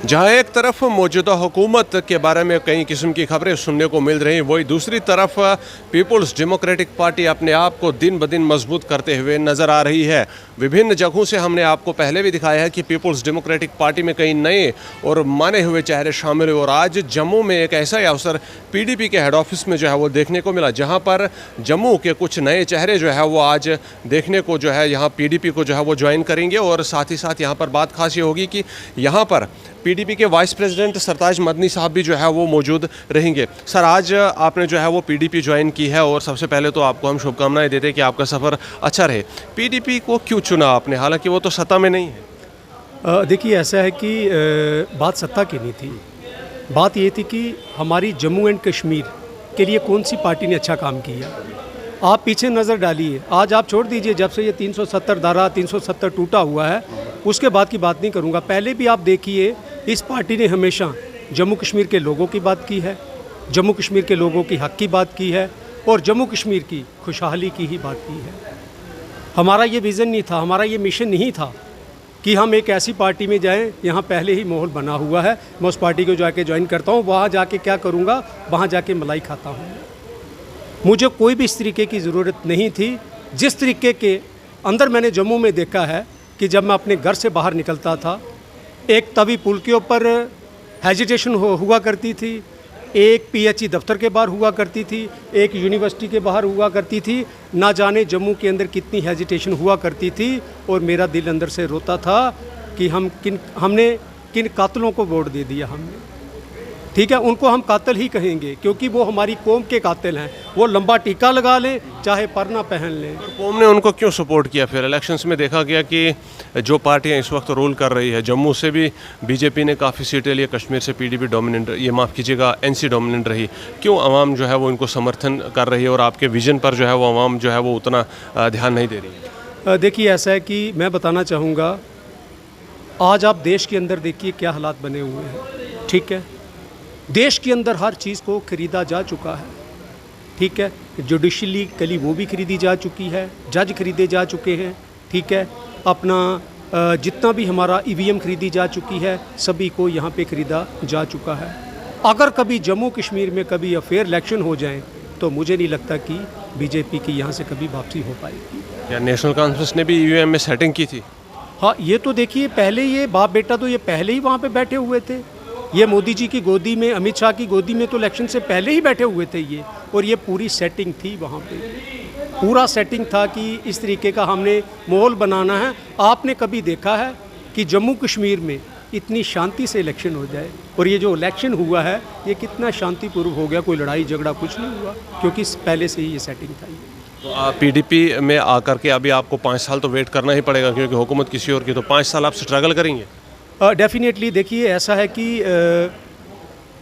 जहाँ एक तरफ मौजूदा हुकूमत के बारे में कई किस्म की खबरें सुनने को मिल रही हैं, वही दूसरी तरफ पीपल्स डेमोक्रेटिक पार्टी अपने आप को दिन ब दिन मजबूत करते हुए नज़र आ रही है। विभिन्न जगहों से हमने आपको पहले भी दिखाया है कि पीपल्स डेमोक्रेटिक पार्टी में कई नए और माने हुए चेहरे शामिल हुए और आज जम्मू में एक ऐसा ही अवसर पीडीपी के हेड ऑफिस में जो है वो देखने को मिला, जहाँ पर जम्मू के कुछ नए चेहरे जो है वो आज देखने को जो है यहाँ पीडीपी को जो है वो ज्वाइन करेंगे। और साथ ही साथ यहाँ पर बात खास ये होगी कि यहाँ पर पीडीपी के वाइस प्रेसिडेंट सरताज मदनी साहब भी जो है वो मौजूद रहेंगे। सर, आज आपने जो है वो पीडीपी ज्वाइन की है और सबसे पहले तो आपको हम शुभकामनाएं देते हैं कि आपका सफ़र अच्छा रहे। पीडीपी को क्यों चुना आपने, हालांकि वो तो सत्ता में नहीं है? देखिए, ऐसा है कि बात सत्ता की नहीं थी। बात ये थी कि हमारी जम्मू एंड कश्मीर के लिए कौन सी पार्टी ने अच्छा काम किया। आप पीछे नज़र डालिए, आज आप छोड़ दीजिए, जब से ये 370 धारा 370 टूटा हुआ है उसके बाद की बात नहीं करूँगा। पहले भी आप देखिए, इस पार्टी ने हमेशा जम्मू कश्मीर के लोगों की बात की है, जम्मू कश्मीर के लोगों की हक की बात की है और जम्मू कश्मीर की खुशहाली की ही बात की है। हमारा ये विज़न नहीं था, हमारा ये मिशन नहीं था कि हम एक ऐसी पार्टी में जाएं, यहाँ पहले ही माहौल बना हुआ है, मैं उस पार्टी को जाके ज्वाइन करता हूँ, वहाँ जाके क्या करूँगा, वहाँ जाके मलाई खाता हूँ। मुझे कोई भी इस तरीके की ज़रूरत नहीं थी। जिस तरीके के अंदर मैंने जम्मू में देखा है कि जब मैं अपने घर से बाहर निकलता था, एक तवी पुल के ऊपर हेजिटेशन हुआ करती थी, एक पीएचई दफ्तर के बाहर हुआ करती थी, एक यूनिवर्सिटी के बाहर हुआ करती थी। ना जाने जम्मू के अंदर कितनी हेजिटेशन हुआ करती थी और मेरा दिल अंदर से रोता था कि हमने किन कातलों को वोट दे दिया हमने। ठीक है, उनको हम कातिल ही कहेंगे क्योंकि वो हमारी कौम के कातिल हैं। वो लंबा टीका लगा लें चाहे परना पहन लें। कौम ने उनको क्यों सपोर्ट किया? फिर इलेक्शंस में देखा गया कि जो पार्टियां इस वक्त रूल कर रही है, जम्मू से भी बीजेपी ने काफ़ी सीटें ली, कश्मीर से पीडीपी डोमिनेंट, ये माफ़ कीजिएगा एनसी डोमिनेंट रही। क्यों आवाम जो है वो इनको समर्थन कर रही है और आपके विजन पर जो है वो आवाम जो है वो उतना ध्यान नहीं दे रही है? देखिए, ऐसा है कि मैं बताना चाहूँगा, आज आप देश के अंदर देखिए क्या हालात बने हुए हैं। ठीक है, देश के अंदर हर चीज़ को खरीदा जा चुका है। ठीक है, जुडिशली कली वो भी खरीदी जा चुकी है, जज खरीदे जा चुके हैं। ठीक है, अपना जितना भी हमारा ईवीएम खरीदी जा चुकी है, सभी को यहाँ पे खरीदा जा चुका है। अगर कभी जम्मू कश्मीर में कभी फेयर इलेक्शन हो जाए तो मुझे नहीं लगता कि बीजेपी की यहाँ से कभी वापसी हो पाएगी। क्या नेशनल कॉन्फ्रेंस ने भी ईवीएम में सेटिंग की थी? हाँ, ये तो देखिए, पहले ये बाप बेटा तो ये पहले ही वहाँ पे बैठे हुए थे। ये मोदी जी की गोदी में, अमित शाह की गोदी में तो इलेक्शन से पहले ही बैठे हुए थे ये, और ये पूरी सेटिंग थी वहाँ पे, पूरा सेटिंग था कि इस तरीके का हमने माहौल बनाना है। आपने कभी देखा है कि जम्मू कश्मीर में इतनी शांति से इलेक्शन हो जाए? और ये जो इलेक्शन हुआ है ये कितना शांतिपूर्व हो गया, कोई लड़ाई झगड़ा कुछ नहीं हुआ, क्योंकि पहले से ही ये सेटिंग था। तो आप पीडीपी में आकर के अभी आपको 5 साल तो वेट करना ही पड़ेगा क्योंकि हुकूमत किसी और की, तो 5 साल आप स्ट्रगल करेंगे? डेफिनेटली। देखिए, ऐसा है कि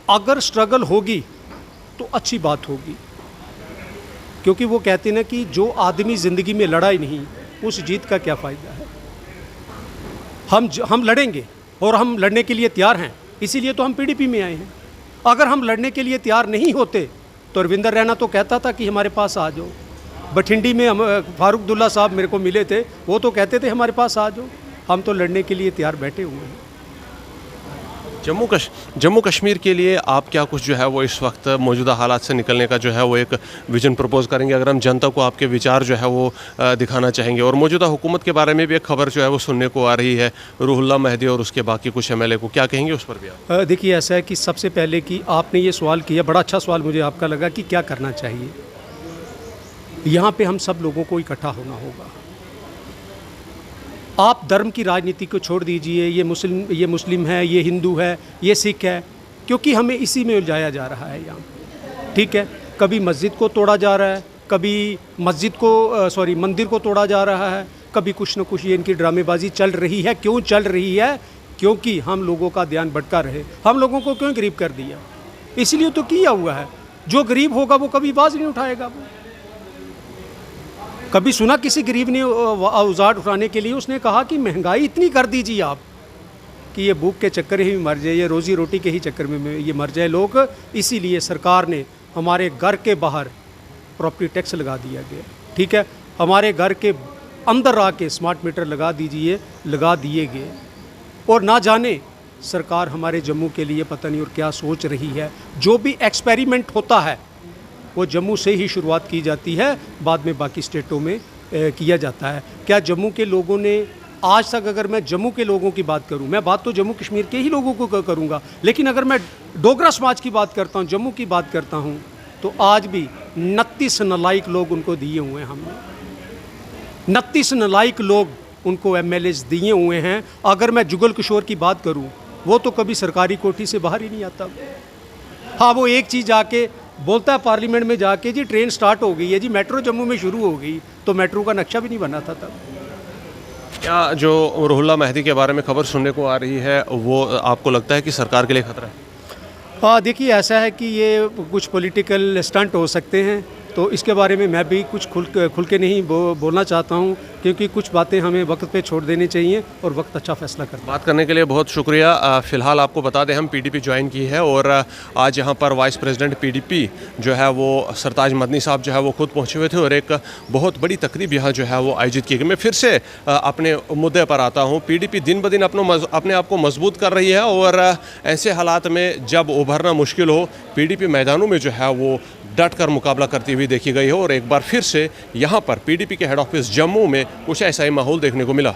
अगर स्ट्रगल होगी तो अच्छी बात होगी, क्योंकि वो कहते हैं ना कि जो आदमी ज़िंदगी में लड़ा ही नहीं उस जीत का क्या फ़ायदा है। हम लड़ेंगे और हम लड़ने के लिए तैयार हैं, इसीलिए तो हम पीडीपी में आए हैं। अगर हम लड़ने के लिए तैयार नहीं होते तो रविंदर रैना तो कहता था कि हमारे पास आ जाओ। बठिंडी में हम फारूक अब्दुल्ला साहब मेरे को मिले थे, वो तो कहते थे हमारे पास आ जाओ। हम तो लड़ने के लिए तैयार बैठे हुए हैं। जम्मू कश्मीर के लिए आप क्या कुछ जो है वो इस वक्त मौजूदा हालात से निकलने का जो है वो एक विजन प्रपोज करेंगे? अगर हम जनता को आपके विचार जो है वो दिखाना चाहेंगे, और मौजूदा हुकूमत के बारे में भी एक खबर जो है वो सुनने को आ रही है, रूहुल्लाह महदी और उसके बाकी कुछ एमएलए को, क्या कहेंगे उस पर भी आप? देखिए, ऐसा है कि सबसे पहले कि आपने ये सवाल किया, बड़ा अच्छा सवाल मुझे आपका लगा कि क्या करना चाहिए। यहाँ पर हम सब लोगों को इकट्ठा होना होगा। आप धर्म की राजनीति को छोड़ दीजिए, ये मुस्लिम है, ये हिंदू है, ये सिख है, क्योंकि हमें इसी में उलझाया जा रहा है यहाँ। ठीक है, कभी मस्जिद को तोड़ा जा रहा है, कभी मंदिर को तोड़ा जा रहा है, कभी कुछ न कुछ ये इनकी ड्रामेबाजी चल रही है। क्यों चल रही है? क्योंकि हम लोगों का ध्यान भटका रहे। हम लोगों को क्यों गरीब कर दिया? इसलिए तो किया हुआ है। जो गरीब होगा वो कभी आवाज़ नहीं उठाएगा। वो कभी सुना किसी गरीब ने औजार उठाने के लिए? उसने कहा कि महंगाई इतनी कर दीजिए आप कि ये भूख के चक्कर ही मर जाए, ये रोज़ी रोटी के ही चक्कर में ये मर जाए लोग। इसीलिए सरकार ने हमारे घर के बाहर प्रॉपर्टी टैक्स लगा दिया गया। ठीक है, हमारे घर के अंदर आके स्मार्ट मीटर लगा दिए गए। और ना जाने सरकार हमारे जम्मू के लिए पता नहीं और क्या सोच रही है। जो भी एक्सपेरिमेंट होता है वो जम्मू से ही शुरुआत की जाती है, बाद में बाकी स्टेटों में किया जाता है। क्या जम्मू के लोगों ने आज तक, अगर मैं जम्मू के लोगों की बात करूं, मैं बात तो जम्मू कश्मीर के ही लोगों को करूंगा, लेकिन अगर मैं डोगरा समाज की बात करता हूं, जम्मू की बात करता हूं, तो आज भी 29 नालायक लोग उनको दिए हुए हैं हमने। 29 नालायक लोग उनको MLAs दिए हुए हैं। अगर मैं जुगल किशोर की बात करूं, वो तो कभी सरकारी कोठी से बाहर ही नहीं आता। हाँ, वो एक चीज़ आके बोलता है पार्लियामेंट में जाके, जी ट्रेन स्टार्ट हो गई है, जी मेट्रो जम्मू में शुरू हो गई, तो मेट्रो का नक्शा भी नहीं बना था तब। क्या जो रुहुल्ला महदी के बारे में खबर सुनने को आ रही है वो आपको लगता है कि सरकार के लिए खतरा है? हाँ, देखिए ऐसा है कि ये कुछ पॉलिटिकल स्टंट हो सकते हैं, तो इसके बारे में मैं भी कुछ खुल के नहीं बोलना चाहता हूँ, क्योंकि कुछ बातें हमें वक्त पे छोड़ देनी चाहिए और वक्त अच्छा फैसला करता है। बात करने के लिए बहुत शुक्रिया। फ़िलहाल आपको बता दें हम PDP ज्वाइन की है और आज यहाँ पर वाइस प्रेसिडेंट PDP जो है वो सरताज मदनी साहब जो है वो खुद पहुँचे हुए थे और एक बहुत बड़ी तकरीब यहाँ जो है वो आयोजित की गई। मैं फिर से अपने मुद्दे पर आता हूँ। PDP दिन ब दिन अपने आप को मजबूत कर रही है और ऐसे हालात में जब उभरना मुश्किल हो, PDP मैदानों में जो है वो डट कर मुकाबला करती हुई देखी गई हो और एक बार फिर से यहाँ पर PDP के हेड ऑफिस जम्मू में कुछ ऐसा ही माहौल देखने को मिला।